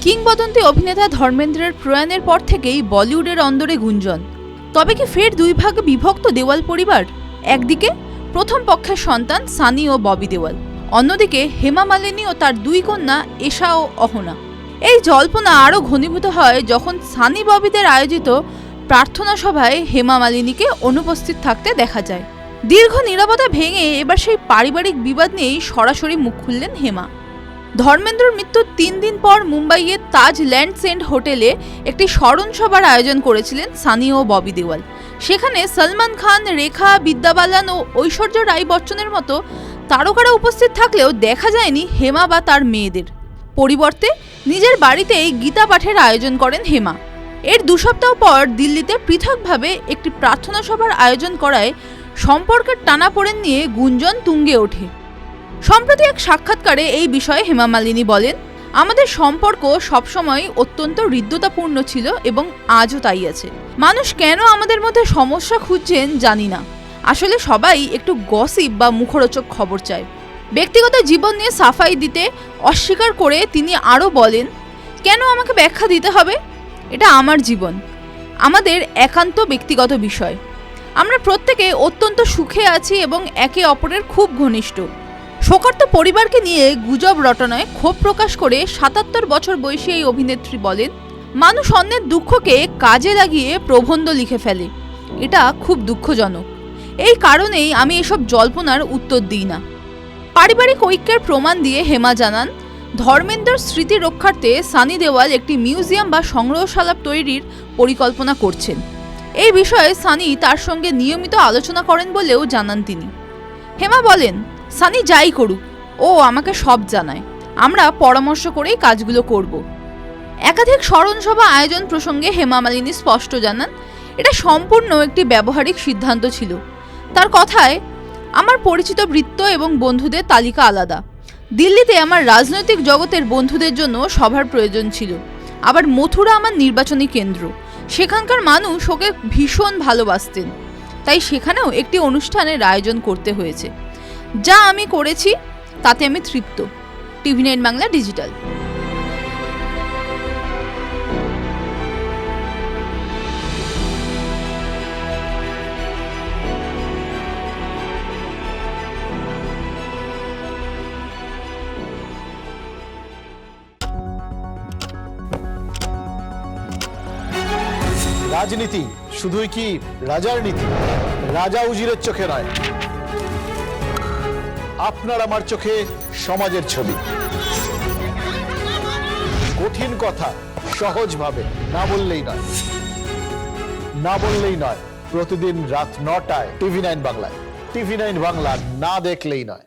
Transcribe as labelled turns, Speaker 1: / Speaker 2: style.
Speaker 1: কিংবদন্তি অভিনেতা ধর্মেন্দ্রের প্রয়াণের পর থেকেই বলিউডের অন্দরে গুঞ্জন। তবে কি ফের দুই ভাগে বিভক্ত দেওয়াল পরিবার? একদিকে প্রথম পক্ষের সন্তান সানি ও ববি দেওয়াল, অন্যদিকে হেমা মালিনী ও তার দুই কন্যা এশা ও অহনা। এই জল্পনা আরও ঘনীভূত হয় যখন সানি ববিদের আয়োজিত প্রার্থনা সভায় হেমা মালিনীকে অনুপস্থিত থাকতে দেখা যায়। দীর্ঘ নীরবতা ভেঙে এবার সেই পারিবারিক বিবাদ নিয়েই সরাসরি মুখ খুললেন হেমা। ধর্মেন্দ্রর মৃত্যুর 3 দিন পর মুম্বাইয়ের তাজ ল্যান্ডস এন্ড হোটেলে একটি স্মরণ সভার আয়োজন করেছিলেন সানি ও ববি দেওয়াল। সেখানে সলমান খান, রেখা, বিদ্যা বালান ও ঐশ্বর্য রাই বচ্চনের মতো তারকারা উপস্থিত থাকলেও দেখা যায়নি হেমা বা তার মেয়েদের। পরিবর্তে নিজের বাড়িতেই গীতা পাঠের আয়োজন করেন হেমা। এর 2 সপ্তাহ পর দিল্লিতে পৃথকভাবে একটি প্রার্থনা সভার আয়োজন করায় সম্পর্কের টানাপোড়েন নিয়ে গুঞ্জন তুঙ্গে ওঠে। সম্প্রতি এক সাক্ষাৎকারে এই বিষয়ে হেমা মালিনী বলেন, আমাদের সম্পর্ক সবসময় অত্যন্ত হৃদ্যতাপূর্ণ ছিল এবং আজও তাই আছে। মানুষ কেন আমাদের মধ্যে সমস্যা খুঁজছেন জানি না। আসলে সবাই একটু গসিপ বা মুখরোচক খবর চায়। ব্যক্তিগত জীবন নিয়ে সাফাই দিতে অস্বীকার করে তিনি আরও বলেন, কেন আমাকে ব্যাখ্যা দিতে হবে? এটা আমার জীবন, আমাদের একান্ত ব্যক্তিগত বিষয়। আমরা প্রত্যেকে অত্যন্ত সুখে আছি এবং একে অপরের খুব ঘনিষ্ঠ। শোকার্ত পরিবারকে নিয়ে গুজব রটনায় ক্ষোভ প্রকাশ করে 77 বছর বয়সী এই অভিনেত্রী বলেন, মানুষ অন্যের দুঃখকে কাজে লাগিয়ে প্রবন্ধ লিখে ফেলে। এটা খুব দুঃখজনক। এই কারণেই আমি এসব জল্পনার উত্তর দিই না। পারিবারিক ঐক্যের প্রমাণ দিয়ে হেমা জানান, ধর্মেন্দ্রর স্মৃতি রক্ষার্থে সানি দেওয়াল একটি মিউজিয়াম বা সংগ্রহশালা তৈরির পরিকল্পনা করছেন। এই বিষয়ে সানি তার সঙ্গে নিয়মিত আলোচনা করেন বলেও জানান তিনি। হেমা বলেন, সানি যাই করুক, ও আমাকে সব জানায়। আমরা পরামর্শ করেই কাজগুলো করব। একাধিক স্মরণসভা আয়োজন প্রসঙ্গে হেমা মালিনী স্পষ্ট জানান, এটা সম্পূর্ণ একটি ব্যবহারিক সিদ্ধান্ত ছিল। তার কথায়, আমার পরিচিত বৃত্ত এবং বন্ধুদের তালিকা আলাদা। দিল্লিতে আমার রাজনৈতিক জগতের বন্ধুদের জন্য সভার প্রয়োজন ছিল। আবার মথুরা আমার নির্বাচনী কেন্দ্র। সেখানকার মানুষ ওকে ভীষণ ভালোবাসতেন, তাই সেখানেও একটি অনুষ্ঠানের আয়োজন করতে হয়েছে। যা আমি করেছি তাতে আমি তৃপ্ত। TV9 Bangla digital.
Speaker 2: রাজনীতি শুধুই কি রাজার নীতি? রাজা উজিরের চোখে নয়, আপনার আমার চোখে সমাজের ছবি। কঠিন কথা সহজভাবে না বললেই নয়। প্রতিদিন রাত 9টায় TV9 বাংলায়। TV9 বাংলা না দেখলেই নয়।